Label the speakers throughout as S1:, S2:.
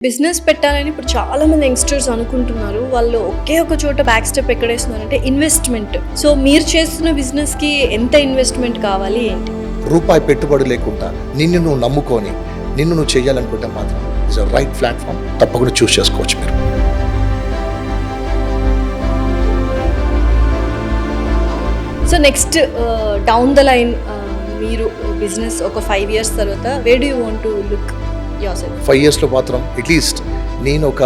S1: Business పెట్టాలని ఇప్పుడు చాలా మంది యంగ్స్టర్స్ అనుకుంటున్నారు. వాళ్ళు ఒకే ఒక చోట బ్యాక్ స్టెప్ ఎక్కడేస్తున్నారంటే ఇన్వెస్ట్మెంట్. సో మీరు చేస్తున్న బిజినెస్ కి ఎంత ఇన్వెస్ట్మెంట్ కావాలి ఏంటి?
S2: రూపాయి పెట్టుబడి లేకుండా నిన్ను నువ్వు నమ్ముకొని నిన్ను నువ్వు చేయాలనుకుంటే మాత్రం ఇస్ అ రైట్ ప్లాట్ఫామ్. తప్పకుండా చూస్ చేసుకోవచ్చు మీరు.
S1: So next down the line మీరు బిజినెస్ ఒక 5 years తర్వాత where do you want to look your self?
S2: 5 yearsలో మాత్రం అట్లీస్ట్ నేను ఒక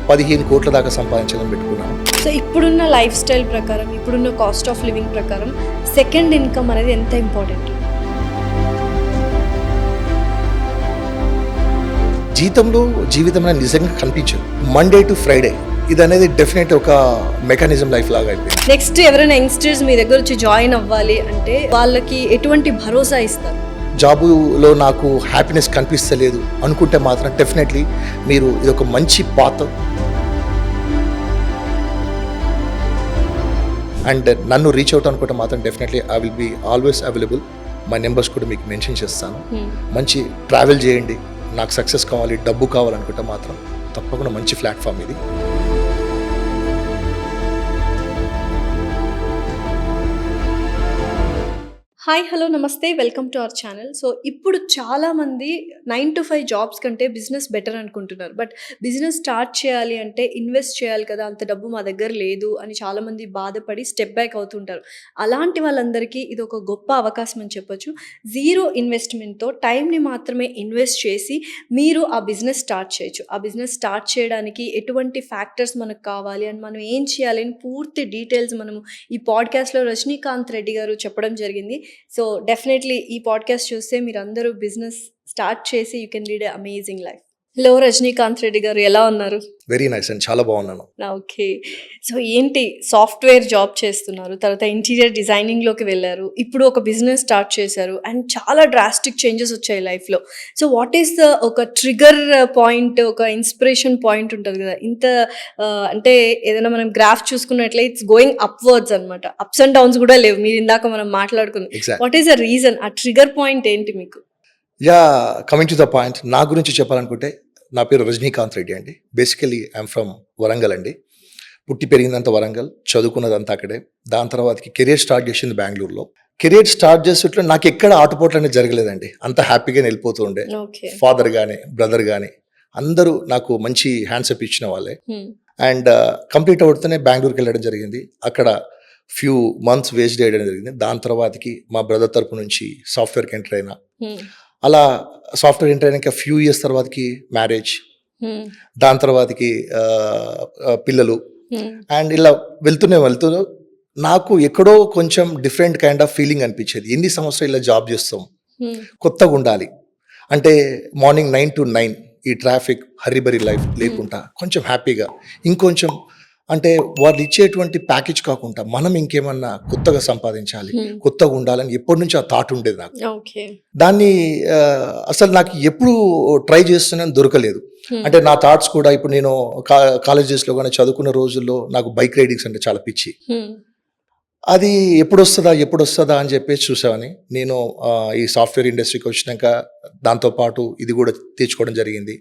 S2: 15 కోట్ల దాకా సంపాదించాలని పెట్టుకున్నాను.
S1: సో ఇప్పుడున్న లైఫ్ స్టైల్ ప్రకారం, ఇప్పుడున్న కాస్ట్ ఆఫ్ లివింగ్ ప్రకారం సెకండ్ ఇన్కమ్ అనేది ఎంత ఇంపార్టెంట్?
S2: జీవితం అనేది నిజంగా కనిపించదు. మండే టు ఫ్రైడే ఇది అనేది డెఫినెట్ ఒక మెకానిజం లైఫ్ లాగా అయిపోయింది.
S1: నెక్స్ట్ ఎవరైనా యంగ్స్టర్స్ మీ దగ్గర వచ్చి జాయిన్ అవ్వాలి అంటే వాళ్ళకి ఎటువంటి భరోసా ఇస్తారు?
S2: జాబులో నాకు హ్యాపీనెస్ కనిపిస్తలేదు అనుకుంటే మాత్రం డెఫినెట్లీ మీరు ఇది ఒక మంచి పాత్. అండ్ నన్ను రీచ్ అవుట్ అనుకుంటే మాత్రం definitely I will be always available. My numbers కూడా మీకు మెన్షన్ చేస్తాను. మంచి ట్రావెల్ చేయండి. నాకు సక్సెస్ కావాలి, డబ్బు కావాలనుకుంటే మాత్రం తప్పకుండా మంచి ప్లాట్ఫామ్ ఇది.
S1: హాయ్, హలో, నమస్తే, welcome to our channel. So ఇప్పుడు చాలామంది 9 to 5 జాబ్స్ కంటే బిజినెస్ బెటర్ అనుకుంటున్నారు. బట్ బిజినెస్ స్టార్ట్ చేయాలి అంటే ఇన్వెస్ట్ చేయాలి కదా, అంత డబ్బు మా దగ్గర లేదు అని చాలామంది బాధపడి స్టెప్ బ్యాక్ అవుతుంటారు. అలాంటి వాళ్ళందరికీ ఇది ఒక గొప్ప అవకాశం అని చెప్పొచ్చు. జీరో ఇన్వెస్ట్మెంట్తో టైంని మాత్రమే ఇన్వెస్ట్ చేసి మీరు ఆ బిజినెస్ స్టార్ట్ చేయొచ్చు. ఆ బిజినెస్ స్టార్ట్ చేయడానికి ఎటువంటి ఫ్యాక్టర్స్ మనకు కావాలి అని మనం ఏం చేయాలి అని పూర్తి డీటెయిల్స్ మనము ఈ పాడ్కాస్ట్లో రజనీకాంత్ రెడ్డి గారు చెప్పడం జరిగింది. సో డెఫినెట్లీ ఈ పాడ్కాస్ట్ చూస్తే మీరు అందరూ బిజినెస్ స్టార్ట్ చేసి you can lead a amazing life. Hello Rajinikanth Reddy గారు, ఎలా ఉన్నారు?
S2: వెరీ నైస్ అండ్ చాలా బాగున్నాను.
S1: ఓకే, సో ఏంటి, సాఫ్ట్వేర్ జాబ్ చేస్తున్నారు, తర్వాత ఇంటీరియర్ డిజైనింగ్లోకి వెళ్ళారు, ఇప్పుడు ఒక బిజినెస్ స్టార్ట్ చేశారు అండ్ చాలా డ్రాస్టిక్ చేంజెస్ వచ్చాయి లైఫ్లో. సో వాట్ ఈస్ ద ఒక ట్రిగర్ పాయింట్, ఒక ఇన్స్పిరేషన్ పాయింట్ ఉంటుంది కదా, ఇంత అంటే ఏదైనా మనం గ్రాఫ్ చూసుకున్నట్లయితే ఇట్స్ గోయింగ్ అప్వర్డ్స్ అనమాట, అప్స్ అండ్ డౌన్స్ కూడా లేవు. మీరు ఇందాక మనం మాట్లాడుకున్నాం. వాట్ ఈస్ ద రీజన్, ఆ ట్రిగర్ పాయింట్ ఏంటి మీకు?
S2: కమింగ్ టు ద పాయింట్, నా గురించి చెప్పాలనుకుంటే నా పేరు రజనీకాంత్ రెడ్డి అండి. బేసికలీ ఐఎమ్ ఫ్రమ్ వరంగల్ అండి. పుట్టి పెరిగిందంతా వరంగల్, చదువుకున్నదంతా అక్కడే. దాని తర్వాతకి కెరీర్ స్టార్ట్ చేసింది బెంగళూరులో. కెరీర్ స్టార్ట్ చేసేట్లో నాకు ఎక్కడ ఆటుపోట్లు అనేది జరగలేదండి. అంత హ్యాపీగా వెళ్ళిపోతూ ఉండే. ఫాదర్ కానీ బ్రదర్ కానీ అందరూ నాకు మంచి హ్యాండ్సప్ ఇచ్చిన వాళ్ళే. అండ్ కంప్లీట్ అవుతూనే బెంగళూరుకి వెళ్ళడం జరిగింది. అక్కడ ఫ్యూ మంత్స్ వేస్ట్ చేయడం జరిగింది. దాని తర్వాతకి మా బ్రదర్ తరపు నుంచి సాఫ్ట్వేర్కి ఎంటర్ అయినా. అలా సాఫ్ట్వేర్ ఎంటర్ అయినాక ఫ్యూ ఇయర్స్ తర్వాతకి మ్యారేజ్, దాని తర్వాతకి పిల్లలు. అండ్ ఇలా వెళ్తూ నాకు ఎక్కడో కొంచెం డిఫరెంట్ కైండ్ ఆఫ్ ఫీలింగ్ అనిపించేది. ఎన్ని సంవత్సరాలు ఇలా జాబ్ చేస్తాం, కొత్తగా ఉండాలి అంటే మార్నింగ్ 9 to 9 ఈ ట్రాఫిక్ హరిబరి లైఫ్ లేకుండా కొంచెం హ్యాపీగా ఇంకొంచెం అంటే వాళ్ళు ఇచ్చేటువంటి ప్యాకేజ్ కాకుండా మనం ఇంకేమన్నా కొత్తగా సంపాదించాలి, కొత్తగా ఉండాలని ఎప్పటి నుంచి ఆ థాట్ ఉండేది నాకు. దాన్ని అసలు నాకు ఎప్పుడు ట్రై చేస్తున్నాను దొరకలేదు. అంటే నా థాట్స్ కూడా ఇప్పుడు నేను కాలేజ్ డేస్లో కానీ చదువుకున్న రోజుల్లో నాకు బైక్ రైడింగ్స్ అంటే చాలా పిచ్చి. అది ఎప్పుడు వస్తుందా అని చెప్పేసి చూసామని నేను ఈ సాఫ్ట్వేర్ ఇండస్ట్రీకి వచ్చినాక దాంతోపాటు ఇది కూడా తెచ్చుకోవడం జరిగింది.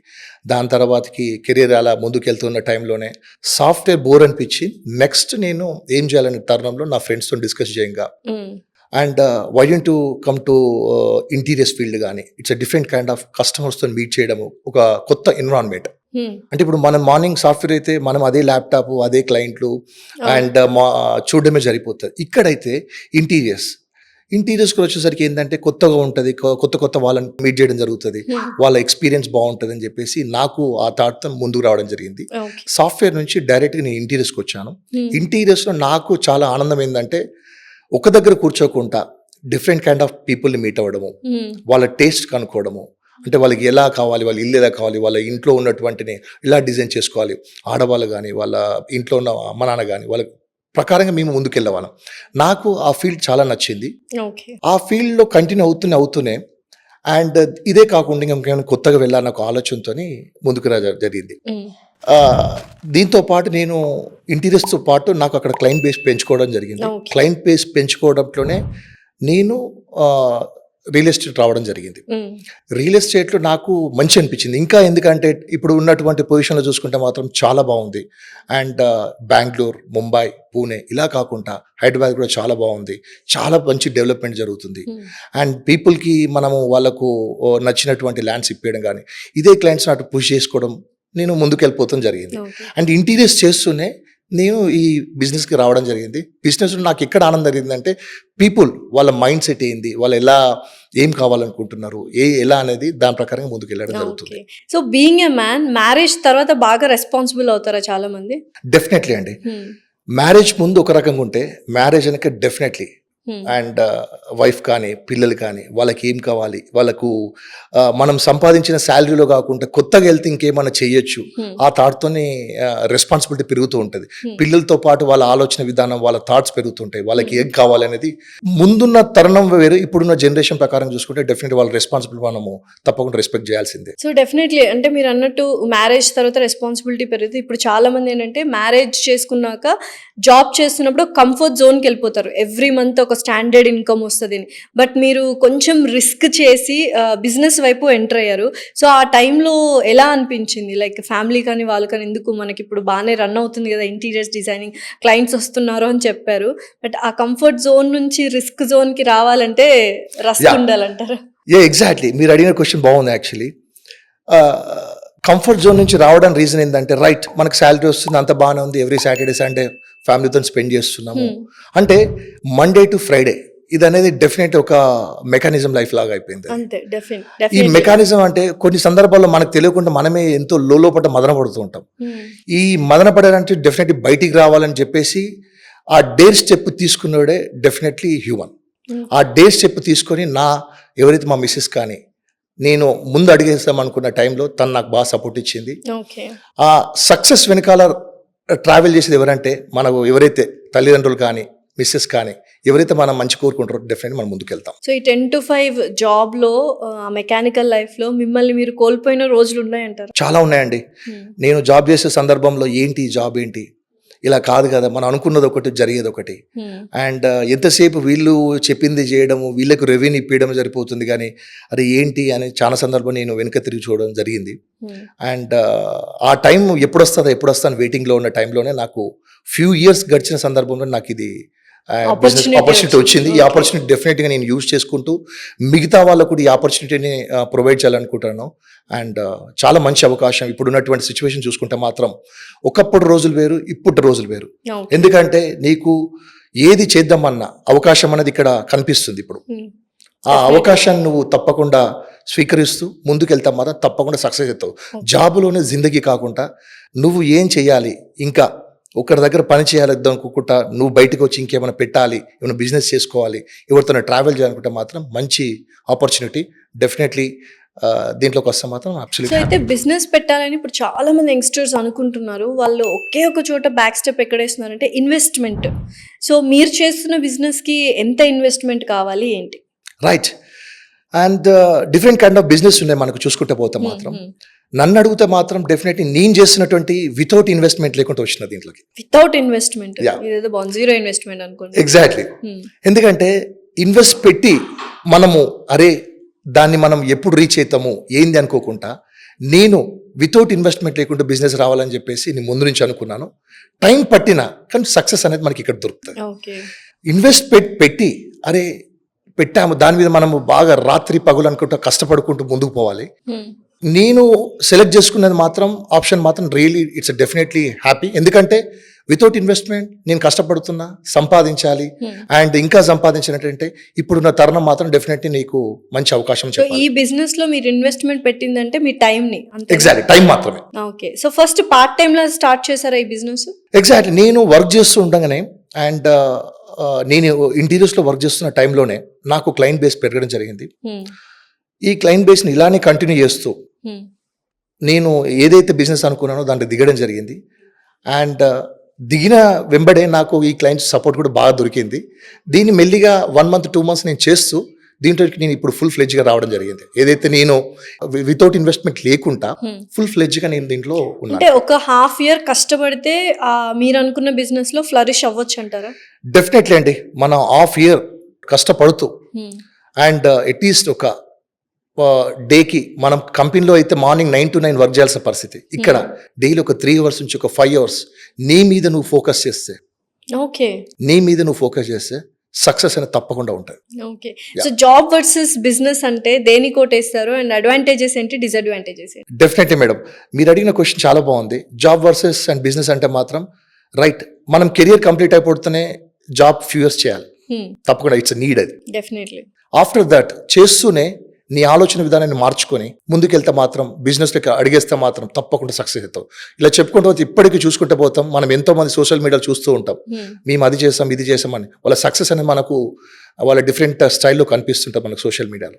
S2: దాని తర్వాతకి కెరీర్ అలా ముందుకెళ్తున్న టైంలోనే సాఫ్ట్వేర్ బోర్ అనిపించి నెక్స్ట్ నేను ఏం చేయాలనే తరుణంలో నా ఫ్రెండ్స్తో డిస్కస్ చేయంగా and why don't to come to interiors field కానీ it's a different kind of కస్టమర్స్తో మీట్ చేయడము, ఒక కొత్త ఎన్విరాన్మెంట్. అంటే ఇప్పుడు మనం మార్నింగ్ సాఫ్ట్వేర్ అయితే మనం అదే ల్యాప్టాప్, అదే క్లయింట్లు అండ్ చూడడమే సరిపోతుంది. ఇక్కడైతే ఇంటీరియర్స్కి వచ్చేసరికి ఏంటంటే కొత్తగా ఉంటుంది, కొత్త వాళ్ళని మీట్ చేయడం జరుగుతుంది, వాళ్ళ ఎక్స్పీరియన్స్ బాగుంటుంది అని చెప్పేసి నాకు ఆ థాట్తో ముందుకు రావడం జరిగింది. సాఫ్ట్వేర్ నుంచి డైరెక్ట్గా నేను ఇంటీరియర్స్కి వచ్చాను. ఇంటీరియర్స్లో నాకు చాలా ఆనందం ఏంటంటే ఒక దగ్గర కూర్చోకుండా డిఫరెంట్ కైండ్ ఆఫ్ పీపుల్ని మీట్ అవ్వడము, వాళ్ళ టేస్ట్ కనుక్కోవడము, అంటే వాళ్ళకి ఎలా కావాలి, వాళ్ళ ఇల్లు ఎలా కావాలి, వాళ్ళ ఇంట్లో ఉన్నటువంటిని ఇలా డిజైన్ చేసుకోవాలి, ఆడవాళ్ళు కానీ వాళ్ళ ఇంట్లో ఉన్న అమ్మ నాన్న కానీ వాళ్ళ ప్రకారంగా మేము ముందుకెళ్ళేవాళ్ళం. నాకు ఆ ఫీల్డ్ చాలా నచ్చింది. ఆ ఫీల్డ్లో కంటిన్యూ అవుతూనే అండ్ ఇదే కాకుండా ఇంకేమైనా కొత్తగా వెళ్ళాలి నాకు ఆలోచనతో ముందుకు జరిగింది. దీంతో పాటు నేను ఇంటీరియర్స్తో పాటు నాకు అక్కడ క్లయింట్ బేస్ పెంచుకోవడం జరిగింది. క్లయింట్ బేస్ పెంచుకోవడంలోనే నేను రియల్ ఎస్టేట్ రావడం జరిగింది. రియల్ ఎస్టేట్లో నాకు మంచి అనిపించింది. ఇంకా ఎందుకంటే ఇప్పుడు ఉన్నటువంటి పొజిషన్లో చూసుకుంటే మాత్రం చాలా బాగుంది. అండ్ బెంగళూరు, ముంబై, పూణే ఇలా కాకుండా హైదరాబాద్ కూడా చాలా బాగుంది. చాలా మంచి డెవలప్మెంట్ జరుగుతుంది. అండ్ పీపుల్కి మనము వాళ్ళకు నచ్చినటువంటి ల్యాండ్స్ ఇప్పేయడం కానీ ఇదే క్లయింట్స్ అటు పుష్ చేసుకోవడం నేను ముందుకు వెళ్ళిపోతాం జరిగింది. అండ్ ఇంటీరియర్స్ చేస్తూనే నేను ఈ బిజినెస్కి రావడం జరిగింది. బిజినెస్లో నాకు ఎక్కడ ఆనందం జరిగిందంటే పీపుల్ వాళ్ళ మైండ్ సెట్ ఏంది, వాళ్ళు ఏం కావాలనుకుంటున్నారు, ఎలా అనేది దాని ప్రకారంగా ముందుకు వెళ్ళడం జరుగుతుంది.
S1: So being a man, marriage తర్వాత బాగా రెస్పాన్సిబుల్ అవుతారా చాలా మంది?
S2: డెఫినెట్లీ అండి. మ్యారేజ్ ముందు ఒక రకంగా ఉంటే మ్యారేజ్ అనక డెఫినెట్లీ అండ్ వైఫ్ కానీ పిల్లలు కానీ వాళ్ళకి ఏం కావాలి, వాళ్ళకు మనం సంపాదించిన శాలరీలో కాకుండా కొత్తగా వెళ్తే ఇంకేమైనా చేయొచ్చు ఆ థాట్తోనే రెస్పాన్సిబిలిటీ పెరుగుతూ ఉంటుంది. పిల్లలతో పాటు వాళ్ళ ఆలోచన విధానం, వాళ్ళ థాట్స్ పెరుగుతుంటాయి. వాళ్ళకి ఏం కావాలి అనేది ముందున్న తరుణం వేరు, ఇప్పుడున్న జనరేషన్ ప్రకారం చూసుకుంటే డెఫినెట్లీ వాళ్ళ రెస్పాన్సిబిలిటీ మనము తప్పకుండా రెస్పెక్ట్ చేయాల్సిందే.
S1: సో డెఫినెట్లీ అంటే మీరు అన్నట్టు మ్యారేజ్ తర్వాత రెస్పాన్సిబిలిటీ పెరుగుతుంది. ఇప్పుడు చాలా మంది ఏంటంటే మ్యారేజ్ చేసుకున్నాక జాబ్ చేస్తున్నప్పుడు కంఫర్ట్ జోన్కి వెళ్ళిపోతారు. ఎవ్రీ మంత్ ఒక స్టాండర్డ్ ఇన్కమ్ వస్తుంది. బట్ మీరు కొంచెం రిస్క్ చేసి బిజినెస్ వైపు ఎంటర్ అయ్యారు. సో ఆ టైంలో ఎలా అనిపించింది? లైక్ ఫ్యామిలీ కానీ వాళ్ళు కానీ ఎందుకు మనకి ఇప్పుడు బాగానే రన్ అవుతుంది కదా ఇంటీరియర్స్ డిజైనింగ్, క్లయింట్స్ వస్తున్నారు అని చెప్పారు. బట్ ఆ కంఫర్ట్ జోన్ నుంచి రిస్క్ జోన్కి రావాలంటే రస్క్ ఉండాలంటారు.
S2: ఎగ్జాక్ట్లీ మీరు అడిగిన క్వశ్చన్ బాగుంది. యాక్చువల్లీ కంఫర్ట్ జోన్ నుంచి రావడానికి రీజన్ ఏంటంటే రైట్ మనకు శాలరీ వస్తుంది, అంత బాగానే ఉంది, ఎవ్రీ సాటర్డే సండే ఫ్యామిలీతో స్పెండ్ చేస్తున్నాము అంటే మండే టు ఫ్రైడే ఇది అనేది డెఫినెట్ ఒక మెకానిజం లైఫ్ లాగా అయిపోయింది. ఈ మెకానిజం అంటే కొన్ని సందర్భాల్లో మనకు తెలియకుండా మనమే ఎంతో లోపల మదన పడుతూ ఉంటాం. ఈ మదన పడాలంటే డెఫినెట్లీ బయటికి రావాలని చెప్పేసి ఆ డేర్ స్టెప్ తీసుకున్నాడే డెఫినెట్లీ హ్యూమన్. ఆ డేర్ స్టెప్ తీసుకొని ఎవరైతే మా మిస్సెస్ కానీ నేను ముందు అడిగేస్తాం అనుకున్న టైంలో తను నాకు బాగా సపోర్ట్ ఇచ్చింది. ఆ సక్సెస్ వెనకాల ట్రావెల్ చేసేది ఎవరంటే మనకు ఎవరైతే తల్లిదండ్రులు కానీ మిస్సెస్ కానీ ఎవరైతే మనం మంచి కోరుకుంటారో డెఫినెట్గా మనం ముందుకు వెళ్తాం.
S1: సో ఈ 10 to 5 జాబ్లో మెకానికల్ లైఫ్లో మిమ్మల్ని మీరు కోల్పోయిన రోజులు ఉన్నాయంటారు?
S2: చాలా ఉన్నాయండి. నేను జాబ్ చేసే సందర్భంలో ఏంటి జాబ్ ఏంటి ఇలా కాదు కదా, మనం అనుకున్నది ఒకటి జరిగేది ఒకటి. అండ్ ఎంతసేపు వీళ్ళు చెప్పింది చేయడము, వీళ్ళకు రెవెన్యూ ఇప్పించడం సరిపోతుంది కానీ అది ఏంటి అని చాలా సందర్భం నేను వెనుక తిరిగి చూడడం జరిగింది. అండ్ ఆ టైం ఎప్పుడు వస్తుందో వెయిటింగ్లో ఉన్న టైంలోనే నాకు ఫ్యూ ఇయర్స్ గడిచిన సందర్భంలో నాకు ఇది ఆపర్చునిటీ వచ్చింది. ఈ ఆపర్చునిటీ డెఫినెట్గా నేను యూజ్ చేసుకుంటూ మిగతా వాళ్ళకు కూడా ఈ ఆపర్చునిటీని ప్రొవైడ్ చేయాలనుకుంటున్నాను. అండ్ చాలా మంచి అవకాశం. ఇప్పుడు ఉన్నటువంటి సిచ్యువేషన్ చూసుకుంటే మాత్రం ఒకప్పుడు రోజులు వేరు, ఇప్పుడు రోజులు వేరు. ఎందుకంటే నీకు ఏది చేద్దామన్నా అవకాశం అనేది ఇక్కడ కనిపిస్తుంది. ఇప్పుడు ఆ అవకాశాన్ని నువ్వు తప్పకుండా స్వీకరిస్తూ ముందుకెళ్తా మాత్రం తప్పకుండా సక్సెస్ అవుతావు. జాబులోనే జిందగీ కాకుండా నువ్వు ఏం చేయాలి, ఇంకా ఒకరి దగ్గర పని చేయాలి అనుకుంటా నువ్వు బయటకు వచ్చి ఇంకేమైనా పెట్టాలి, ఏమైనా బిజినెస్ చేసుకోవాలి, ఎవరితో ట్రావెల్ చేయాలనుకుంటే మాత్రం మంచి ఆపర్చునిటీ. డెఫినెట్లీ దీంట్లోకి వస్తే మాత్రం
S1: సో అయితే బిజినెస్ పెట్టాలని ఇప్పుడు చాలా మంది యంగ్స్టర్స్ అనుకుంటున్నారు. వాళ్ళు ఒకే ఒక చోట బ్యాక్ స్టెప్ ఎక్కడేస్తున్నారంటే ఇన్వెస్ట్మెంట్. సో మీరు చేస్తున్న బిజినెస్కి ఎంత ఇన్వెస్ట్మెంట్ కావాలి ఏంటి?
S2: Right. And different kind of business ఉన్నాయి మనకు చూసుకుంటే పోతే మాత్రం. నన్ను అడిగితే మాత్రం డెఫినెట్లీ నేను చేస్తున్నటువంటి వితౌట్ ఇన్వెస్ట్మెంట్ లేకుండా వచ్చిన దీంట్లోకి.
S1: వితౌట్ ఇన్వెస్ట్మెంట్, జీరో ఇన్వెస్ట్మెంట్ అనుకోండి.
S2: ఎగ్జాక్ట్లీ. ఎందుకంటే ఇన్వెస్ట్ పెట్టి మనము దాన్ని మనం ఎప్పుడు రీచ్ అవుతాము ఏంది అనుకోకుండా నేను వితౌట్ ఇన్వెస్ట్మెంట్ లేకుండా బిజినెస్ రావాలని చెప్పేసి నేను ముందు నుంచి అనుకున్నాను. టైం పట్టినా కానీ సక్సెస్ అనేది మనకి ఇక్కడ దొరుకుతుంది. ఇన్వెస్ట్ పెట్టి పెట్టాము దాని మీద మనము బాగా రాత్రి పగులు అనుకుంటూ కష్టపడుకుంటూ ముందుకు పోవాలి. నేను సెలెక్ట్ చేసుకున్నది మాత్రం ఆప్షన్ మాత్రం రియలీ ఇట్స్ డెఫినెట్లీ హ్యాపీ. ఎందుకంటే వితౌట్ ఇన్వెస్ట్మెంట్ నేను కష్టపడుతున్నా, సంపాదించాలి. అండ్ ఇంకా సంపాదించినట్టంటే ఇప్పుడున్న తరుణం మాత్రం డెఫినెట్లీ నీకు మంచి అవకాశం.
S1: ఈ బిజినెస్ లో మీరు ఇన్వెస్ట్మెంట్ పెట్టిందంటే మీ టైం ని,
S2: ఎగ్జాక్ట్లీ టైం మాత్రమే.
S1: Okay. So first part time లో స్టార్ట్ చేశారా ఈ బిజినెస్?
S2: ఎగ్జాక్ట్లీ. నేను వర్క్ చేస్తూ ఉండగానే అండ్ నేను ఇంటీరియర్స్లో వర్క్ చేస్తున్న టైంలోనే నాకు క్లయింట్ బేస్ పెరగడం జరిగింది. ఈ క్లయింట్ బేస్ని ఇలానే కంటిన్యూ చేస్తూ నేను ఏదైతే బిజినెస్ అనుకున్నానో దాంట్లో దిగడం జరిగింది. అండ్ దిగిన వెంబడే నాకు ఈ క్లయింట్స్ సపోర్ట్ కూడా బాగా దొరికింది. దీన్ని మెల్లిగా 1 month 2 months నేను చేస్తూ దీంట్లోకి నేను ఇప్పుడు ఫుల్ ఫ్లెడ్జ్గా రావడం జరిగింది. ఏదైతే నేను వితౌట్ ఇన్వెస్ట్మెంట్ లేకుండా ఫుల్ ఫ్లెడ్జ్గా నేను దీంట్లో ఉన్నాను.
S1: అంటే ఒక ½ year కష్టపడితే మీరు అనుకున్న బిజినెస్ లో ఫ్లరిష్ అవ్వచ్చు అంటారా?
S2: డెఫినెట్లీ అండి. మనం ½ year కష్టపడుతూ అండ్ అట్లీస్ట్ ఒక డేకి మనం కంపెనీలో అయితే మార్నింగ్ 9 to 9 వర్క్ చేయాల్సిన పరిస్థితి. ఇక్కడ డైలీ ఒక 3 hours నుంచి ఒక 5 hours నీ మీద నువ్వు ఫోకస్ చేస్తే,
S1: ఓకే.
S2: నీ మీద నువ్వు ఫోకస్ చేస్తే సక్సెస్ అనేది తప్పకుండా ఉంటుంది.
S1: Okay. So job versus business అంటే దేని కోటేస్తారు అండ్ అడ్వాంటేజెస్ ఏంటి, డిసడ్వాంటేజెస్ ఏంటి?
S2: డెఫినెట్లీ మేడం, మీరు అడిగిన క్వశ్చన్ చాలా బాగుంది. జాబ్ వర్సెస్ అండ్ బిజినెస్ అంటే మాత్రం రైట్, మనం కెరియర్ కంప్లీట్ అయిపోతేనే జాబ్ ఫ్యూ ఇయర్స్ చేయాలి, తప్పకుండా ఇట్స్ నీడ్. అది
S1: డెఫినెట్లీ.
S2: ఆఫ్టర్ దట్ చేస్తూనే నీ ఆలోచన విధానాన్ని మార్చుకొని ముందుకెళ్తే మాత్రం, బిజినెస్లోకి అడిగేస్తే మాత్రం తప్పకుండా సక్సెస్ అవుతావు. ఇలా చెప్పుకుంటూ పోతే ఇప్పటికీ చూసుకుంటూ పోతాం, మనం ఎంతో మంది సోషల్ మీడియాలో చూస్తూ ఉంటాం, మేము అది చేసాం ఇది చేసామని. వాళ్ళ సక్సెస్ అనేది మనకు వాళ్ళ డిఫరెంట్ స్టైల్లో కనిపిస్తుంటాం మనకు సోషల్ మీడియాలో.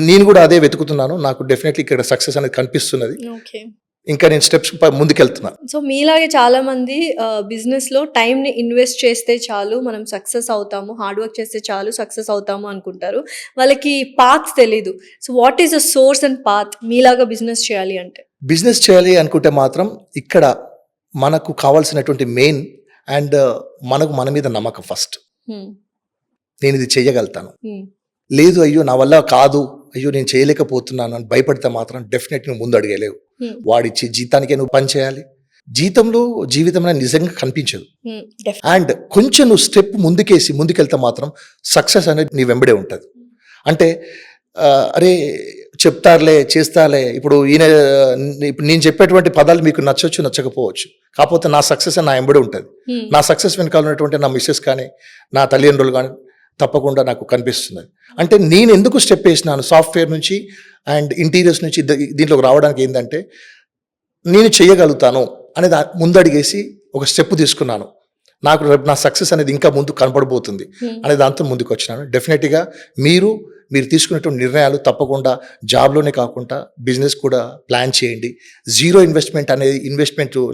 S2: నేను కూడా అదే వెతుకుతున్నాను, నాకు డెఫినెట్లీ ఇక్కడ సక్సెస్ అనేది కనిపిస్తున్నది.
S1: ఓకే.
S2: ఇంకా నేను స్టెప్స్ ముందుకెళ్తున్నాను.
S1: సో మీలాగే చాలా మంది బిజినెస్లో టైంని ఇన్వెస్ట్ చేస్తే చాలు మనం సక్సెస్ అవుతాము, హార్డ్ వర్క్ చేస్తే చాలు సక్సెస్ అవుతాము అనుకుంటారు. వాళ్ళకి పాత్ తెలీదు. So what is the source and path మీలాగా బిజినెస్ చేయాలి అంటే?
S2: బిజినెస్ చేయాలి అనుకుంటే మాత్రం ఇక్కడ మనకు కావాల్సినటువంటి మెయిన్ అండ్ మనకు మన మీద నమ్మకం ఫస్ట్. నేను ఇది చేయగలుగుతాను, లేదు అయ్యో నా వల్ల కాదు, అయ్యో నేను చేయలేకపోతున్నాను అని భయపడితే మాత్రం డెఫినెట్ నువ్వు ముందు అడిగలేవు. వాడిచ్చే జీతానికే నువ్వు పని చేయాలి. జీతంలో జీవితం అనేది నిజంగా కనిపించదు. అండ్ కొంచెం నువ్వు స్టెప్ ముందుకెళ్తే మాత్రం సక్సెస్ అనేది నీ వెంబడే ఉంటుంది. అంటే అరే చెప్తారులే చేస్తారులే, ఇప్పుడు నేను చెప్పేటువంటి పదాలు మీకు నచ్చవచ్చు నచ్చకపోవచ్చు, కాకపోతే నా సక్సెస్ నా వెంబడి ఉంటుంది. నా సక్సెస్ వెనకాల ఉన్నటువంటి నా మిస్సెస్ కానీ నా తల్లిదండ్రులు కానీ తప్పకుండా నాకు కనిపిస్తుంది. అంటే నేను ఎందుకు స్టెప్ వేసినాను సాఫ్ట్వేర్ నుంచి అండ్ ఇంటీరియర్స్ నుంచి దీంట్లోకి రావడానికి ఏంటంటే, నేను చేయగలుగుతాను అనేది ముందడిగేసి ఒక స్టెప్ తీసుకున్నాను. నాకు రేపు నా సక్సెస్ అనేది ఇంకా ముందు కనపడబోతుంది అనే దాంతో ముందుకు వచ్చినాను. డెఫినెట్గా మీరు తీసుకున్నటువంటి నిర్ణయాలు తప్పకుండా జాబ్లోనే కాకుండా బిజినెస్ కూడా ప్లాన్ చేయండి. జీరో ఇన్వెస్ట్మెంట్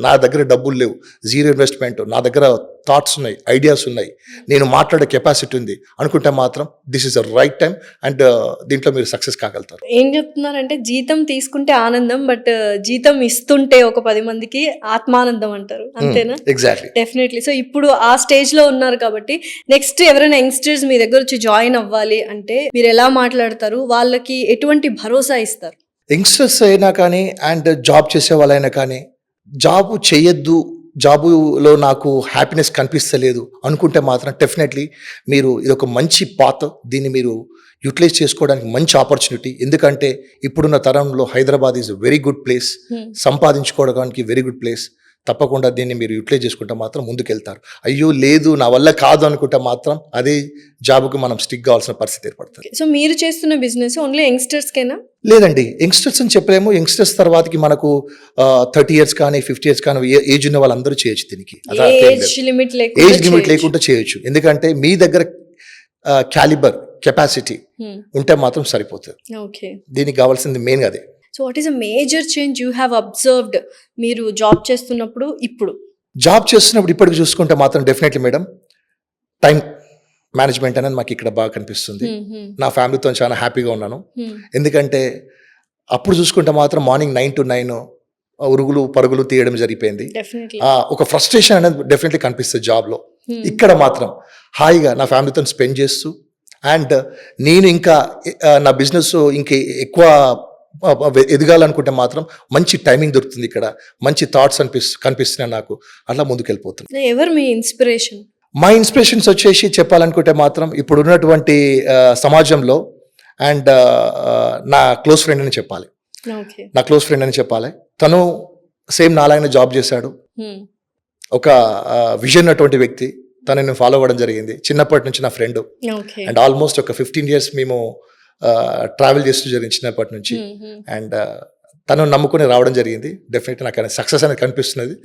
S2: నా దగ్గర డబ్బులు లేవు, జీరో ఇన్వెస్ట్మెంట్, నా దగ్గర థాట్స్ ఉన్నాయి, ఐడియాస్ ఉన్నాయి, నేను మాట్లాడే కెపాసిటీ ఉంది అనుకుంటే మాత్రం this is the right time and దీంట్లో మీరు సక్సెస్ కాగలుగుతారు.
S1: ఏం చెప్తున్నారంటే జీతం తీసుకుంటే ఆనందం, బట్ జీతం ఇస్తుంటే ఒక 10 మందికి ఆత్మానందం అంటారు, అంతేనా?
S2: Exactly,
S1: definitely. సో ఇప్పుడు ఆ స్టేజ్ లో ఉన్నారు కాబట్టి నెక్స్ట్ ఎవరైనా యంగ్స్టర్స్ మీ దగ్గర వచ్చి జాయిన్ అవ్వాలి అంటే మీరు ఎలా మాట్లాడతారు, వాళ్ళకి ఎటువంటి భరోసా ఇస్తారు?
S2: యంగ్స్టర్స్ అయినా కానీ అండ్ జాబ్ చేసే వాళ్ళైనా కానీ, జాబ్ చేయొద్దు, జాబులో నాకు హ్యాపీనెస్ కనిపిస్తలేదు అనుకుంటే మాత్రం డెఫినెట్లీ మీరు ఇది ఒక మంచి పాత్, దీన్ని మీరు యూటిలైజ్ చేసుకోవడానికి మంచి ఆపర్చునిటీ. ఎందుకంటే ఇప్పుడున్న తరంలో Hyderabad is very good place, సంపాదించుకోవడానికి వెరీ గుడ్ ప్లేస్. తప్పకుండా దీన్ని మీరు యూటిలైజ్ చేసుకుంటే మాత్రం ముందుకెళ్తారు. అయ్యో లేదు నా వల్ల కాదు అనుకుంటే మాత్రం అదే జాబ్కి మనం స్టిక్ కావాల్సిన పరిస్థితి ఏర్పడుతుంది.
S1: సో మీరు చేస్తున్న బిజినెస్ ఓన్లీ యంగ్స్టర్స్కేనా?
S2: లేదండి, యంగ్స్టర్స్ అని చెప్పలేము. యంగ్స్టర్స్ తర్వాతకి మనకు 30 years కానీ 50 years కానీ ఏజ్ ఉన్న వాళ్ళందరూ చేయొచ్చు. దీనికి
S1: ఏజ్ లిమిట్
S2: లేకుండా చేయొచ్చు. ఎందుకంటే మీ దగ్గర క్యాలిబర్ కెపాసిటీ ఉంటే మాత్రం సరిపోతుంది.
S1: ఓకే,
S2: దీనికి కావాల్సింది మెయిన్ అదే.
S1: So what is a major change you have observed మీరు జాబ్ చేస్తున్నప్పుడు ఇప్పుడు?
S2: జాబ్ చేస్తున్నప్పుడు ఇప్పటికి చూసుకుంటే మాత్రం డెఫినెట్లీ మేడం, టైం మేనేజ్మెంట్ అనేది మాకు ఇక్కడ బాగా కనిపిస్తుంది. నా ఫ్యామిలీతో చాలా హ్యాపీగా ఉన్నాను. ఎందుకంటే అప్పుడు చూసుకుంటే మాత్రం మార్నింగ్ 9 to 9 ఉరుగులు పరుగులు తీయడం జరిగిపోయింది. ఒక ఫ్రస్ట్రేషన్ అనేది డెఫినెట్లీ కనిపిస్తుంది జాబ్లో. ఇక్కడ మాత్రం హాయిగా నా ఫ్యామిలీతో స్పెండ్ చేస్తూ అండ్ నేను ఇంకా నా బిజినెస్ ఇంకా ఎక్కువ ఎదగాలనుకుంటే మాత్రం మంచి టైమింగ్ దొరుకుతుంది. ఇక్కడ మంచి థాట్స్ కనిపిస్తున్నాయి నాకు, అట్లా ముందుకు వెళ్ళిపోతుంది.
S1: ఎవరు మీ ఇన్స్పిరేషన్?
S2: మా ఇన్స్పిరేషన్స్ వచ్చేసి చెప్పాలనుకుంటే మాత్రం ఇప్పుడు ఉన్నటువంటి సమాజంలో అండ్ నా క్లోజ్ ఫ్రెండ్ అని చెప్పాలి. తను సేమ్ నాలాగనే జాబ్ చేశాడు, ఒక విజన్ అటువంటి వ్యక్తి. తనని ఫాలో అవ్వడం జరిగింది చిన్నప్పటి నుంచి, నా ఫ్రెండ్. అండ్ ఆల్మోస్ట్ ఒక 15 years మేము ట్రావెల్ చేస్తూ జరిగింది చిన్నప్పటి నుంచి. అండ్ తను నమ్ముకుని రావడం జరిగింది. డెఫినెట్లీ నాకు సక్సెస్ అనేది కనిపిస్తున్నది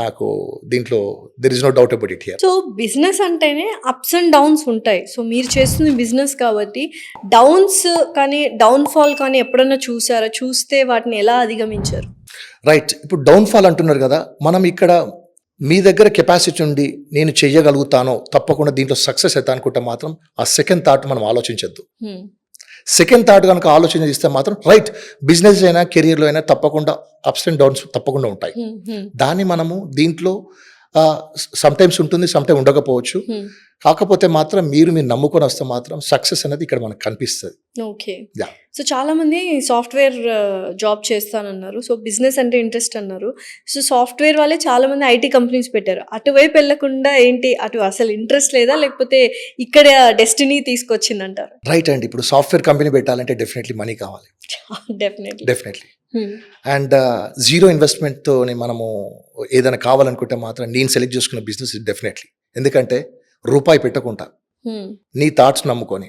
S2: నాకు దీంట్లో. There is no doubt about it here.
S1: So business అంటేనే అప్స్ అండ్ డౌన్స్ ఉంటాయి. సో మీరు చేస్తుంది బిజినెస్ కాబట్టి డౌన్స్ కానీ డౌన్ఫాల్ కానీ ఎప్పుడన్నా చూసారా? చూస్తే వాటిని ఎలా అధిగమించారు?
S2: రైట్, ఇప్పుడు డౌన్ఫాల్ అంటున్నారు కదా, మనం ఇక్కడ మీ దగ్గర కెపాసిటీ ఉండి నేను చెయ్యగలుగుతానో తప్పకుండా దీంట్లో సక్సెస్ అవుతా అనుకుంటే మాత్రం ఆ సెకండ్ థాట్ మనం ఆలోచించద్దు. సెకండ్ థాట్ కనుక ఆలోచన చేస్తే మాత్రం రైట్, బిజినెస్ అయినా కెరియర్లో అయినా తప్పకుండా అప్స్ అండ్ డౌన్స్ తప్పకుండా ఉంటాయి. దాన్ని మనము దీంట్లో సమ్ టైమ్స్ ఉంటుంది, సమ్ టైమ్ ఉండకపోవచ్చు. కాకపోతే మాత్రం మీరు నమ్ముకొని వస్తే మాత్రం సక్సెస్ అనేది ఇక్కడ మనకు కనిపిస్తుంది.
S1: ఓకే.
S2: యా.
S1: సో చాలామంది సాఫ్ట్‌వేర్ జాబ్ చేస్తానన్నారు. సో బిజినెస్ అంటే ఇంట్రెస్ట్ అన్నారు. సో సాఫ్ట్‌వేర్ వాళ్ళే చాలామంది ఐటీ కంపెనీస్ పెట్టారు. అటువైపు వెళ్ళకుండా ఏంటి అటు అసలు ఇంట్రెస్ట్ లేదా? లేకపోతే ఇక్కడ డెస్టినీ తీసుకొచ్చిందంటారా?
S2: రైట్ అండి. ఇప్పుడు సాఫ్ట్‌వేర్ కంపెనీ పెట్టాలంటే డెఫినెట్లీ మనీ కావాలి.
S1: డెఫినెట్‌లీ.
S2: డెఫినెట్లీ. అండ్ జీరో ఇన్వెస్ట్మెంట్తో మనము ఏదైనా కావాలనుకుంటే మాత్రం నేను సెలెక్ట్ చేసుకున్న బిజినెస్ డెఫినెట్లీ. ఎందుకంటే రూపాయి పెట్టకుండా నీ థాట్స్ నమ్ముకొని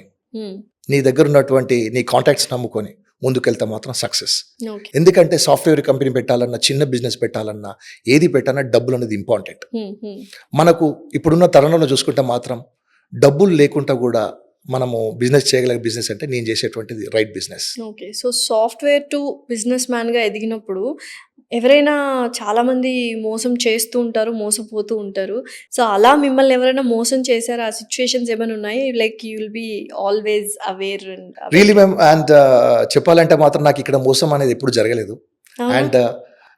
S2: నీ దగ్గర ఉన్నటువంటి నీ కాంటాక్ట్స్ నమ్ముకొని ముందుకెళ్తే మాత్రం సక్సెస్.
S1: ఓకే.
S2: ఎందుకంటే సాఫ్ట్వేర్ కంపెనీ పెట్టాలన్నా చిన్న బిజినెస్ పెట్టాలన్నా ఏది పెట్టాలన్నా డబ్బులు అనేది ఇంపార్టెంట్. మనకు ఇప్పుడున్న తరుణంలో చూసుకుంటే మాత్రం డబ్బులు లేకుండా కూడా మనము బిజినెస్ చేయగలిగే బిజినెస్ అంటే నేను చేసేటువంటిది right business.
S1: Okay. So software to business మ్యాన్‌గా ఎదిగినప్పుడు ఎవరైనా చాలామంది మోసం చేస్తూ ఉంటారు, మోసపోతూ ఉంటారు. సో అలా మిమ్మల్ని ఎవరైనా మోసం చేశారా? ఆ సిట్యుయేషన్స్ ఏమైనా ఉన్నాయి? Like you will be always aware and
S2: really ma'am. And చెప్పాలంటే మాత్రం నాకు ఇక్కడ మోసం అనేది ఎప్పుడు జరగలేదు. అండ్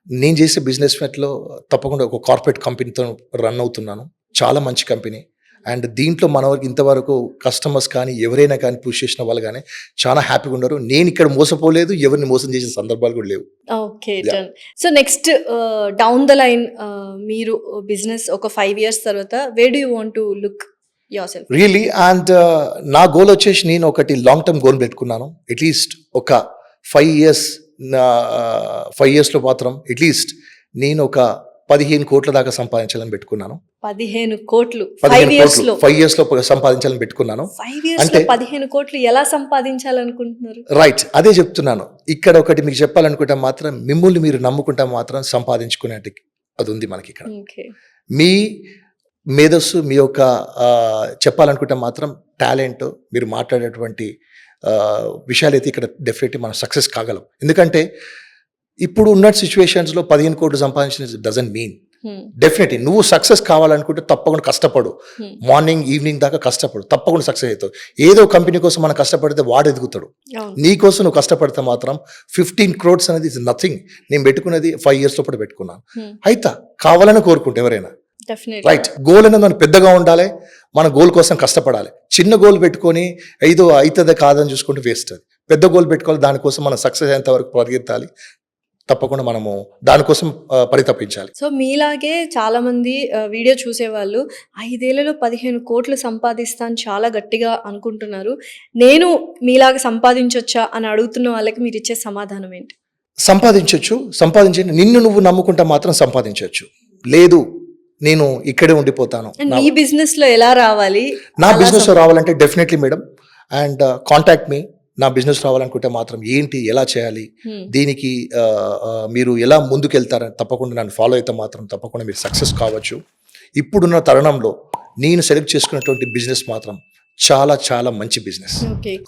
S2: నేను చేసే బిజినెస్ లో తప్పకుండా ఒక కార్పొరేట్ కంపెనీతో రన్ అవుతున్నాను. చాలా మంచి కంపెనీ. అండ్ దీంట్లో మన వరకు ఇంతవరకు కస్టమర్స్ కానీ ఎవరైనా కానీ పుష్ చేసిన వాళ్ళు కానీ చాలా హ్యాపీగా ఉన్నారు. నేను ఇక్కడ మోసపోలేదు, ఎవరిని మోసం చేసిన సందర్భాలు కూడా లేవు.
S1: Okay. Done. So next down the line మీరు బిజినెస్ ఒక 5 years తర్వాత wear do you want to look your self?
S2: Really. And నా గోల్ వచ్చేసి నేను ఒకటి లాంగ్ టర్మ్ గోల్ పెట్టుకున్నాను. అట్లీస్ట్ ఒక 5 years 5 yearsలో మాత్రం అట్లీస్ట్ నేను ఒక 15 కోట్ల దాకా సంపాదించాలని పెట్టుకున్నాను.
S1: 15 కోట్లు 5 yearsలో
S2: 5 yearsలో సంపాదించాలని పెట్టుకున్నాను.
S1: 5 yearsలో 15 కోట్లు ఎలా సంపాదించాలనుకుంటున్నారు?
S2: రైట్, అదే చెప్తున్నాను. ఇక్కడ ఒకటి మీకు చెప్పాలనుకుంటే మాత్రం మిమ్మల్ని మీరు నమ్ముకుంటే మాత్రం సంపాదించుకునేటి అది ఉంది మనకి ఇక్కడ.
S1: ఓకే.
S2: మీ మేధస్సు మీ యొక్క చెప్పాలనుకుంటే మాత్రం టాలెంట్ మీరు మాట్లాడేటువంటి విషయాలు అయితే ఇక్కడ డెఫినెట్లీ మనం సక్సెస్ కాగలం. ఎందుకంటే ఇప్పుడు ఉన్న సిచ్యువేషన్స్లో 15 కోట్లు సంపాదించిన డజంట్ మీన్. డెఫినెట్లీ నువ్వు సక్సెస్ కావాలనుకుంటే తప్పకుండా కష్టపడు. మార్నింగ్ ఈవినింగ్ దాకా కష్టపడు, తప్పకుండా సక్సెస్ అవుతావు. ఏదో కంపెనీ కోసం మనం కష్టపడితే వాడు ఎదుగుతాడు. నీ కోసం నువ్వు కష్టపడితే మాత్రం 15 crores అనేది ఇస్ నథింగ్. నేను పెట్టుకున్నది 5 years లోపల పెట్టుకున్నాను. అయితే కావాలని కోరుకుంటే ఎవరైనా రైట్ గోల్ అనేది మనకు పెద్దగా ఉండాలి. మన గోల్ కోసం కష్టపడాలి. చిన్న గోల్ పెట్టుకొని ఐదో అవుతుందా కాదని చూసుకుంటే వేస్ట్. అది పెద్ద గోల్ పెట్టుకోవాలి. దానికోసం మనం సక్సెస్ అయ్యేంత వరకు పరిగెత్తాలి. తప్పకుండా మనము దానికోసం పరితపించాలి.
S1: సో మీలాగే చాలా మంది వీడియో చూసేవాళ్ళు 5 ఏళ్లలో 15 కోట్లు సంపాదిస్తాను చాలా గట్టిగా అనుకుంటున్నారు. నేను మీలాగా సంపాదించొచ్చా అని అడుగుతున్న వాళ్ళకి మీరు ఇచ్చే సమాధానం ఏంటి?
S2: సంపాదించండి. నిన్ను నువ్వు నమ్ముకుంటే మాత్రం సంపాదించవచ్చు. లేదు నేను ఇక్కడే ఉండిపోతాను.
S1: మీ బిజినెస్ లో ఎలా రావాలి?
S2: నా బిజినెస్ లో రావాలంటే definitely madam and contact me. నా బిజినెస్ రావాలనుకుంటే మాత్రం ఏంటి ఎలా చేయాలి, దీనికి మీరు ఎలా ముందుకెళ్తారని తప్పకుండా నన్ను ఫాలో అయితే మాత్రం తప్పకుండా మీరు సక్సెస్ కావచ్చు. ఇప్పుడున్న తరుణంలో నేను సెలెక్ట్ చేసుకున్నటువంటి బిజినెస్ మాత్రం చాలా చాలా మంచి బిజినెస్.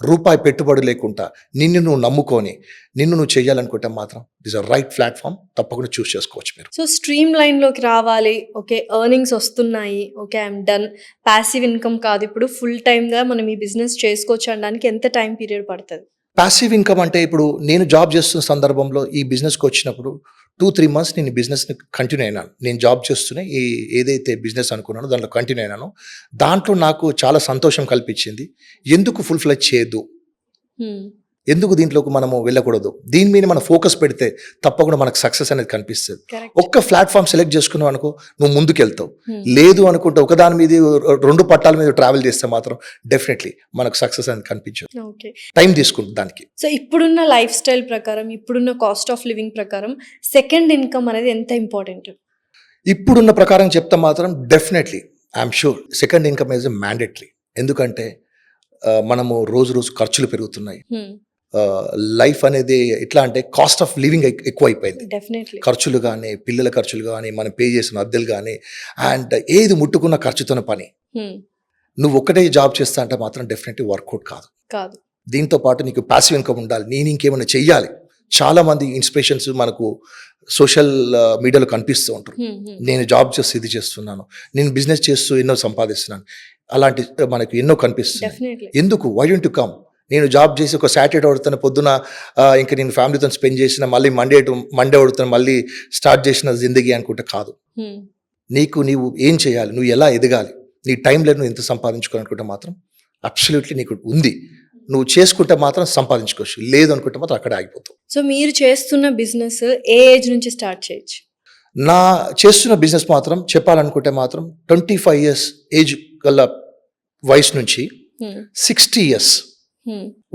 S2: రూపాయి పెట్టుబడి లేకుండా నిన్ను నువ్వు నమ్ముకొని నిన్ను నువ్వు చేయాలనుకుంటే మాత్రం దిస్ ఆర్ రైట్ ప్లాట్ఫామ్. తప్పకుండా చూస్ చేసుకోవచ్చు మీరు.
S1: సో స్ట్రీమ్ లైన్ లోకి రావాలి. ఓకే, ఎర్నింగ్స్ వస్తున్నాయి. Okay, I'm done. Passive income కాదు, ఇప్పుడు ఫుల్ టైమ్ గా మనం ఈ బిజినెస్ చేసుకోవచ్చు అనడానికి ఎంత టైం పీరియడ్ పడుతుంది?
S2: ప్యాసివ్ ఇన్కమ్ అంటే ఇప్పుడు నేను జాబ్ చేస్తున్న సందర్భంలో ఈ బిజినెస్కి వచ్చినప్పుడు 2-3 months నేను బిజినెస్ని కంటిన్యూ అయినాను. నేను జాబ్ చేస్తూనే ఏదైతే బిజినెస్ అనుకున్నానో దాంట్లో కంటిన్యూ అయినాను. దాంట్లో నాకు చాలా సంతోషం కల్పించింది. ఎందుకు ఫుల్ ఫ్లెడ్జ్ చేయొద్దు, ఎందుకు దీంట్లోకి మనము వెళ్ళకూడదు, దీని మీద మనం ఫోకస్ పెడితే తప్పకుండా మనకు సక్సెస్ అనేది కనిపిస్తుంది. ఒక్క ప్లాట్ఫామ్ సెలెక్ట్ చేసుకున్నావు అనుకో నువ్వు ముందుకెళ్తావు. లేదు అనుకుంటే ఒకదాని మీద 2 పట్టాల మీద ట్రావెల్ చేస్తే మాత్రం డెఫినెట్లీ మనకు సక్సెస్ అనేది కనిపించదు. టైం తీసుకుంటుంది దానికి.
S1: సో ఇప్పుడున్న లైఫ్ స్టైల్ ప్రకారం, ఇప్పుడున్న కాస్ట్ ఆఫ్ లివింగ్ ప్రకారం సెకండ్ ఇన్కమ్ అనేది ఎంత ఇంపార్టెంట్?
S2: ఇప్పుడున్న ప్రకారం చెప్తే మాత్రం definitely I'm sure second income is mandatory. ఎందుకంటే మనము రోజు రోజు ఖర్చులు పెరుగుతున్నాయి. లైఫ్ అనేది ఎట్లా అంటే కాస్ట్ ఆఫ్ లివింగ్ ఎక్కువ అయిపోయింది. ఖర్చులు కానీ, పిల్లల ఖర్చులు కానీ, మనం పే చేసిన అద్దెలు కానీ, అండ్ ఏది ముట్టుకున్న ఖర్చుతున్న పని. నువ్వు ఒక్కటే జాబ్ చేస్తా అంటే మాత్రం డెఫినెట్లీ వర్కౌట్ కాదు. దీంతో పాటు నీకు ప్యాసివ్ ఇన్కమ్ ఉండాలి. నేను ఇంకేమైనా చెయ్యాలి. చాలా మంది ఇన్స్పిరేషన్స్ మనకు సోషల్ మీడియాలో కనిపిస్తూ ఉంటారు. నేను జాబ్ చేస్తూ ఇది చేస్తున్నాను, నేను బిజినెస్ చేస్తూ ఎన్నో సంపాదిస్తున్నాను, అలాంటి మనకు ఎన్నో కనిపిస్తుంది. ఎందుకు? Why don't you come? నేను జాబ్ చేసి ఒక సాటర్డే అవుతున్న పొద్దున ఇంకా నేను ఫ్యామిలీతో స్పెండ్ చేసిన, మళ్ళీ మండే అవుతున్న మళ్ళీ స్టార్ట్ చేసిన జిందగీ అనుకుంటే కాదు. నీవు ఏం చేయాలి, నువ్వు ఎలా ఎదగాలి, నీ టైంలో నువ్వు ఎంత సంపాదించుకోవాలనుకుంటే మాత్రం అబ్సల్యూట్లీ నీకు ఉంది. నువ్వు చేసుకుంటే మాత్రం సంపాదించుకోవచ్చు, లేదు అనుకుంటే మాత్రం అక్కడే ఆగిపోతావు.
S1: సో మీరు చేస్తున్న బిజినెస్ ఏ ఏజ్ నుంచి స్టార్ట్ చేయొచ్చు?
S2: నా చేస్తున్న బిజినెస్ మాత్రం చెప్పాలనుకుంటే మాత్రం 25 years ఏజ్ గల వయసు నుంచి 60 years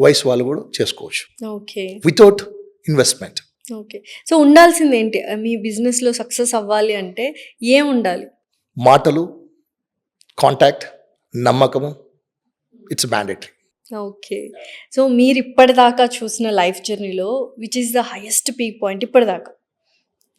S2: వయసు వాళ్ళు కూడా చేసుకోవచ్చు
S1: okay
S2: without investment.
S1: Okay. So ఉండాల్సింది ఏంటి మీ బిజినెస్లో సక్సెస్ అవ్వాలి అంటే ఏం ఉండాలి?
S2: మాటలు, కాంటాక్ట్, నమ్మకము, ఇట్స్ మ్యాండేటరీ.
S1: ఓకే. సో మీరు ఇప్పటిదాకా చూసిన లైఫ్ జర్నీలో which is the highest peak point ఇప్పటిదాకా?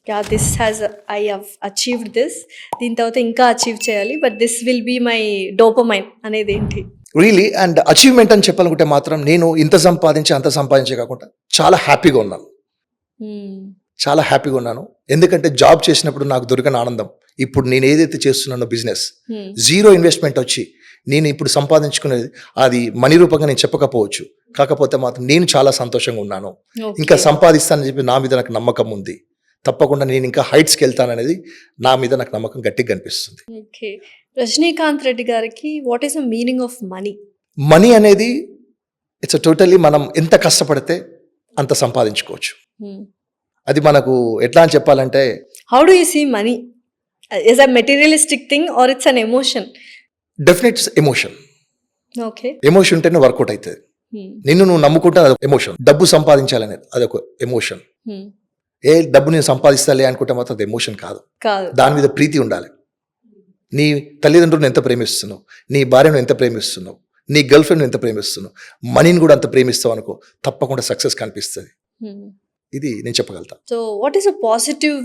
S1: Yeah this has I have achieved this, దీని తర్వాత ఇంకా అచీవ్ చేయాలి, but this will be my dopamine అనేది ఏంటి?
S2: రియలీ అండ్ అచీవ్మెంట్ అని చెప్పాలనుకుంటే మాత్రం నేను ఇంత సంపాదించి అంత సంపాదించే కాకుండా చాలా హ్యాపీగా ఉన్నాను. చాలా హ్యాపీగా ఉన్నాను. ఎందుకంటే జాబ్ చేసినప్పుడు నాకు దొరికిన ఆనందం ఇప్పుడు నేను ఏదైతే చేస్తున్నానో బిజినెస్ జీరో ఇన్వెస్ట్మెంట్ వచ్చి నేను ఇప్పుడు సంపాదించుకునేది అది మనీ రూపంగా నేను చెప్పకపోవచ్చు, కాకపోతే మాత్రం నేను చాలా సంతోషంగా ఉన్నాను. ఇంకా సంపాదిస్తానని చెప్పి నా మీద నాకు నమ్మకం ఉంది. తప్పకుండా నేను ఇంకా హైట్స్కి వెళ్తాననేది నా మీద నాకు నమ్మకం గట్టిగా కనిపిస్తుంది.
S1: ఓకే. రజనీకాంత్ రెడ్డి గారికి what is the meaning of money?
S2: Money అనేది ఇట్స్ టోటలీ మనం ఎంత కష్టపడితే అంత సంపాదించుకోవచ్చు. అది మనకు ఎట్లా అని చెప్పాలంటే
S1: how do you see money? Is a materialistic thing or it's an emotion?
S2: Definite emotion.
S1: Okay.
S2: Emotion ఉంటేనే వర్కౌట్ అవుతుంది. నిన్ను నువ్వు నమ్ముకుంటే అది ఎమోషన్. డబ్బు సంపాదించాలనేది అదొక ఎమోషన్. ఏ డబ్బు నేను సంపాదిస్తాలే అనుకుంటే మాత్రం అది ఎమోషన్ కాదు. దాని మీద ప్రీతి ఉండాలి. నీ తల్లిదండ్రులను ఎంత ప్రేమిస్తున్నావు, నీ భార్యను ఎంత ప్రేమిస్తున్నావు, నీ గర్ల్ ఫ్రెండ్ ఎంత ప్రేమిస్తున్నావు, మనీని కూడా అంత ప్రేమిస్తావు అనుకో, తప్పకుండా సక్సెస్ కనిపిస్తుంది. ఇది నేను చెప్పగలుగుతా.
S1: So what is a positive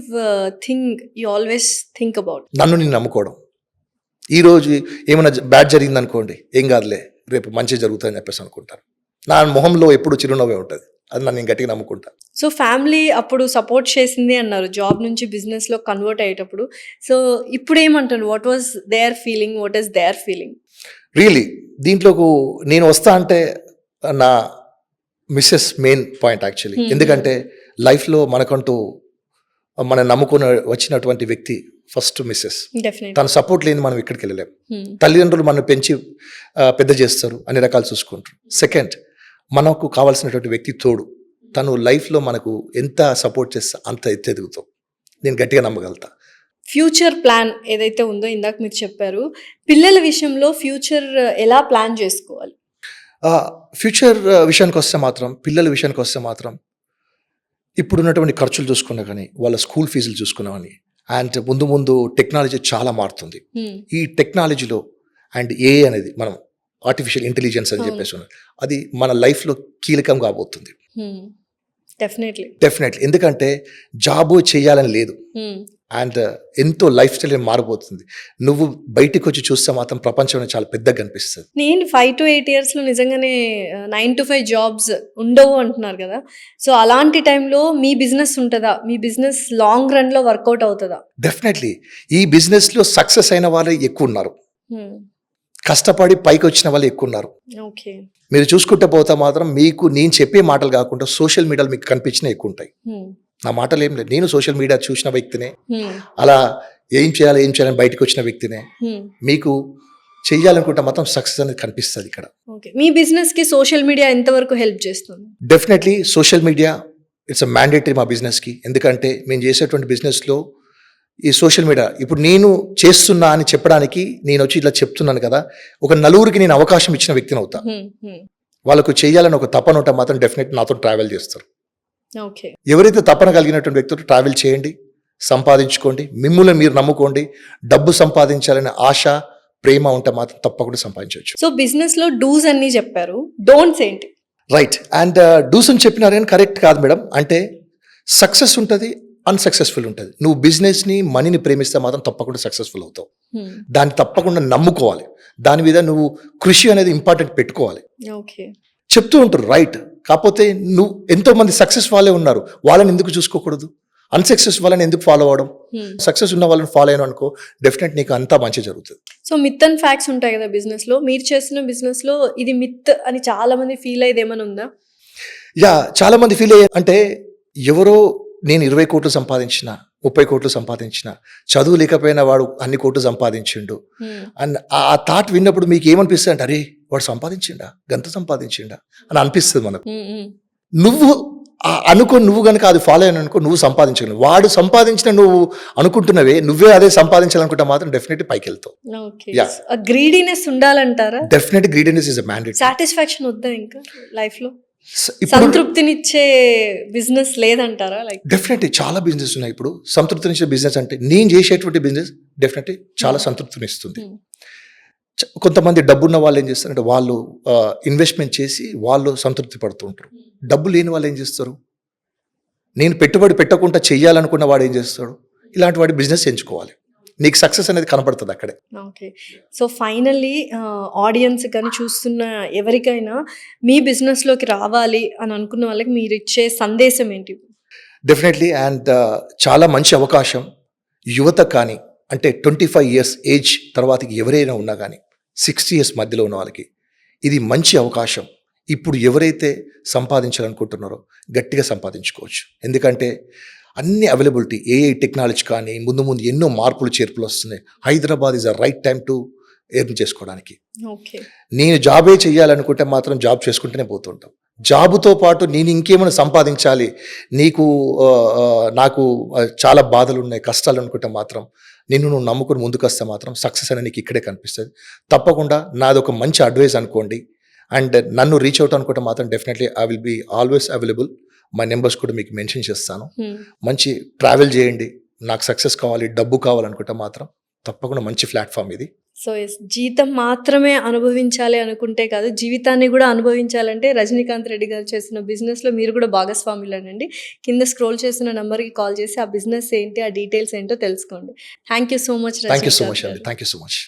S1: thing you always think about?
S2: నన్ను నేను నమ్ముకోవడం. ఈరోజు ఏమైనా బ్యాడ్ జరిగింది అనుకోండి, ఏం కాదులే రేపు మంచి జరుగుతుందని చెప్పేసి అనుకుంటాను. నా మొహంలో ఎప్పుడు చిరునవ్వే ఉంటుంది. అది నన్ను నేను గట్టిగా నమ్ముకుంటా.
S1: సో ఫ్యామిలీ అప్పుడు సపోర్ట్ చేసింది అన్నారు జాబ్ నుంచి బిజినెస్లో కన్వర్ట్ అయ్యేటప్పుడు. సో ఇప్పుడు ఏమంటారు? What was their feeling? What is their feeling?
S2: Really దీంట్లోకి నేను వస్తా అంటే నా మిస్సెస్ మెయిన్ పాయింట్ యాక్చువల్లీ. ఎందుకంటే లైఫ్లో మనకంటూ మనం నమ్ముకుని వచ్చినటువంటి వ్యక్తి ఫస్ట్ మిస్సెస్. తన సపోర్ట్ లేని మనం ఇక్కడికి వెళ్ళలేం. తల్లిదండ్రులు మనం పెంచి పెద్ద చేస్తారు, అన్ని రకాలు చూసుకుంటారు. సెకండ్, మనకు కావాల్సినటువంటి వ్యక్తి తోడు. తను లైఫ్లో మనకు ఎంత సపోర్ట్ చేస్తే అంత ఎత్తెదుగుతాం. నేను గట్టిగా నమ్మగలుగుతా.
S1: ఫ్యూచర్ ప్లాన్ ఏదైతే ఉందో ఇందాక మీరు చెప్పారు, పిల్లల విషయంలో ఫ్యూచర్ ఎలా ప్లాన్ చేసుకోవాలి?
S2: ఫ్యూచర్ విషయానికి వస్తే మాత్రం, పిల్లల విషయానికి వస్తే మాత్రం ఇప్పుడున్నటువంటి ఖర్చులు చూసుకున్నా కానీ, వాళ్ళ స్కూల్ ఫీజులు చూసుకున్నా కానీ, అండ్ ముందు ముందు టెక్నాలజీ చాలా మారుతుంది. ఈ టెక్నాలజీలో అండ్ ఏ అనేది మనం ఆర్టిఫిషియల్ ఇంటెలిజెన్స్ అని చెప్పేసి అది మన లైఫ్లో కీలకం కాబోతుంది. డెఫినెట్లీ. ఎందుకంటే జాబు చేయాలని లేదు, అండ్ ఎంతో లైఫ్ స్టైల్ మారిపోతుంది. నువ్వు బయటికి వచ్చి చూస్తే మాత్రం ప్రపంచం చాలా పెద్దగా కనిపిస్తుంది.
S1: నేను 5 to 8 years నిజంగానే 9 to 5 జాబ్స్ ఉండవు అంటున్నారు కదా. సో అలాంటి టైంలో మీ బిజినెస్ ఉంటుందా? మీ బిజినెస్ లాంగ్ రన్ లో వర్కౌట్ అవుతుందా?
S2: డెఫినెట్లీ. ఈ బిజినెస్ లో సక్సెస్ అయిన వాళ్ళు ఎక్కువ ఉన్నారు, కష్టపడి పైకి వచ్చిన వాళ్ళు ఎక్కువ ఉన్నారు.
S1: ఓకే.
S2: మీరు చూసుకుంటే పోతే మాత్రం మీకు నేను చెప్పే మాటలు కాకుండా సోషల్ మీడియాలో మీకు కనిపించిన ఎక్కువ ఉంటాయి. నా మాటలు ఏం లేదు, నేను సోషల్ మీడియా చూసిన వ్యక్తినే, అలా ఏం చేయాలని బయటకు వచ్చిన వ్యక్తినే. మీకు చెయ్యాలనుకుంటే మాత్రం సక్సెస్ అనేది కనిపిస్తుంది ఇక్కడ.
S1: మీ బిజినెస్ కి సోషల్ మీడియా ఎంతవరకు హెల్ప్ చేస్తుంది?
S2: Definitely social media it's a mandatory మా బిజినెస్కి. ఎందుకంటే మేము చేసేటువంటి బిజినెస్లో ఈ సోషల్ మీడియా ఇప్పుడు నేను చేస్తున్నా అని చెప్పడానికి నేను వచ్చి ఇట్లా చెప్తున్నాను కదా, ఒక నలుగురికి నేను అవకాశం ఇచ్చిన వ్యక్తిని అవుతా. వాళ్ళకు చేయాలని ఒక తపన ఉంటే మాత్రం డెఫినెట్ నాతో ట్రావెల్ చేస్తారు. ఎవరైతే తపన కలిగినటువంటి వ్యక్తులు ట్రావెల్ చేయండి, సంపాదించుకోండి, మిమ్మల్ని మీరు నమ్ముకోండి. డబ్బు సంపాదించాలనే ఆశ, ప్రేమ ఉంటే మాత్రం తప్పకుండా సంపాదించవచ్చు.
S1: సో బిజినెస్ లో డూస్ అన్ని చెప్పారు, డోంట్స్ ఏంటి?
S2: రైట్. అండ్ డూస్ అని చెప్పినారు కానీ కరెక్ట్ కాదు మేడం. అంటే సక్సెస్ ఉంటుంది, అన్సక్సెస్ఫుల్ ఉంటుంది. నువ్వు బిజినెస్ని, మనీని ప్రేమిస్తే మాత్రం తప్పకుండా సక్సెస్ఫుల్ అవుతావు. దాన్ని తప్పకుండా నమ్ముకోవాలి. దాని మీద నువ్వు కృషి అనేది ఇంపార్టెంట్ పెట్టుకోవాలి. చెప్తూ ఉంటారు రైట్, కాకపోతే నువ్వు ఎంతో మంది సక్సెస్ వాళ్ళే ఉన్నారు, వాళ్ళని ఎందుకు చూసుకోకూడదు? అన్సక్సెస్ వాళ్ళని ఎందుకు ఫాలో అవ్వడం? సక్సెస్ ఉన్న వాళ్ళని ఫాలో అయ్యాను అనుకో, డెఫినెట్ నీకు అంతా మంచి జరుగుతుంది.
S1: సో మిత్ అండ్ ఫ్యాక్ట్స్ ఉంటాయి కదా బిజినెస్ లో. మీరు చేస్తున్న బిజినెస్ లో ఇది మిత్ అని చాలా మంది ఫీల్ అయ్యేది ఏమైనా ఉందా?
S2: యా, చాలా మంది ఫీల్ అయ్యే అంటే ఎవరో నేను 20 కోట్లు సంపాదించిన, 30 కోట్లు సంపాదించిన, చదువు లేకపోయినా వాడు అన్ని కోట్లు సంపాదించిండు అని ఆ థాట్ విన్నప్పుడు మీకు ఏమనిపిస్తుంది అంటే, అరే వాడు సంపాదించిండా, గంత సంపాదించిండా అని అనిపిస్తుంది మనకు. నువ్వు నువ్వు కనుక అది ఫాలో అయిన అనుకో, నువ్వు సంపాదించగలవు. వాడు సంపాదించిన నువ్వు అనుకుంటున్నవే, నువ్వే అదే సంపాదించాలనుకుంటే మాత్రం డెఫినెట్లీ పైకి వెళ్తావు.
S1: గ్రీడీనెస్ ఉండాలంటారా?
S2: Definitely greediness is a mandate.
S1: Satisfaction వద్దా ఇంకా లైఫ్ లో?
S2: ఇప్పుడు
S1: సంతృప్తినిచ్చే బిజినెస్ లేదంటారా? లైక్
S2: డెఫినెట్లీ చాలా బిజినెస్ ఉన్నాయి. ఇప్పుడు సంతృప్తినిచ్చే బిజినెస్ అంటే నేను చేసేటువంటి బిజినెస్ డెఫినెట్లీ చాలా సంతృప్తినిస్తుంది. కొంతమంది డబ్బున్న వాళ్ళు ఏం చేస్తారంటే వాళ్ళు ఇన్వెస్ట్మెంట్ చేసి వాళ్ళు సంతృప్తి పడుతూ ఉంటారు. డబ్బు లేని వాళ్ళు ఏం చేస్తారు, నేను పెట్టుబడి పెట్టకుండా చెయ్యాలనుకున్న వాడు ఏం చేస్తాడు, ఇలాంటి వాడి బిజినెస్ ఎంచుకోవాలి. నీకు సక్సెస్ అనేది కనపడుతుంది అక్కడే.
S1: ఓకే. సో ఫైనల్లీ ఆడియన్స్ కానీ చూస్తున్న ఎవరికైనా మీ బిజినెస్లోకి రావాలి అని అనుకున్న వాళ్ళకి మీరు ఇచ్చే సందేశం ఏంటి?
S2: డెఫినెట్లీ అండ్ చాలా మంచి అవకాశం యువత కానీ, అంటే 25 ఇయర్స్ ఏజ్ తర్వాతకి ఎవరైనా ఉన్నా కానీ 60 ఇయర్స్ మధ్యలో ఉన్న వాళ్ళకి ఇది మంచి అవకాశం. ఇప్పుడు ఎవరైతే సంపాదించాలనుకుంటున్నారో గట్టిగా సంపాదించుకోవచ్చు. ఎందుకంటే అన్ని అవైలబిలిటీ, ఏఐ టెక్నాలజీ కానీ ముందు ముందు ఎన్నో మార్పులు చేర్పులు వస్తున్నాయి. Hyderabad is a right time to earn చేసుకోవడానికి.
S1: ఓకే.
S2: నేను జాబే చేయాలనుకుంటే మాత్రం జాబ్ చేసుకుంటూనే పోతుంటాం. జాబుతో పాటు నేను ఇంకేమైనా సంపాదించాలి, నాకు చాలా బాధలు ఉన్నాయి, కష్టాలు అనుకుంటే మాత్రం నువ్వు నమ్ముకుని ముందుకు వస్తే మాత్రం సక్సెస్ అనేది నీకు ఇక్కడే కనిపిస్తుంది. తప్పకుండా నాది ఒక మంచి అడ్వైస్ అనుకోండి. అండ్ నన్ను రీచ్ అవుట్ అనుకుంటే మాత్రం definitely I will be always available. My numbers కూడా మీకు మెన్షన్ చేస్తాను. మంచి ట్రావెల్ చేయండి. నాకు సక్సెస్ కావాలి, డబ్బు కావాలనుకుంటే మాత్రం తప్పకుండా మంచి ప్లాట్ఫామ్ ఇది.
S1: సో జీతం మాత్రమే అనుభవించాలి అనుకుంటే కాదు, జీవితాన్ని కూడా అనుభవించాలంటే రజనీకాంత్ రెడ్డి గారు చేసిన బిజినెస్లో మీరు కూడా భాగస్వాములేనండి. కింద స్క్రోల్ చేసిన నెంబర్కి కాల్ చేసి ఆ బిజినెస్ ఏంటి, ఆ డీటెయిల్స్ ఏంటో తెలుసుకోండి. Thank you so much.
S2: Thank you so much అండి. Thank you so much.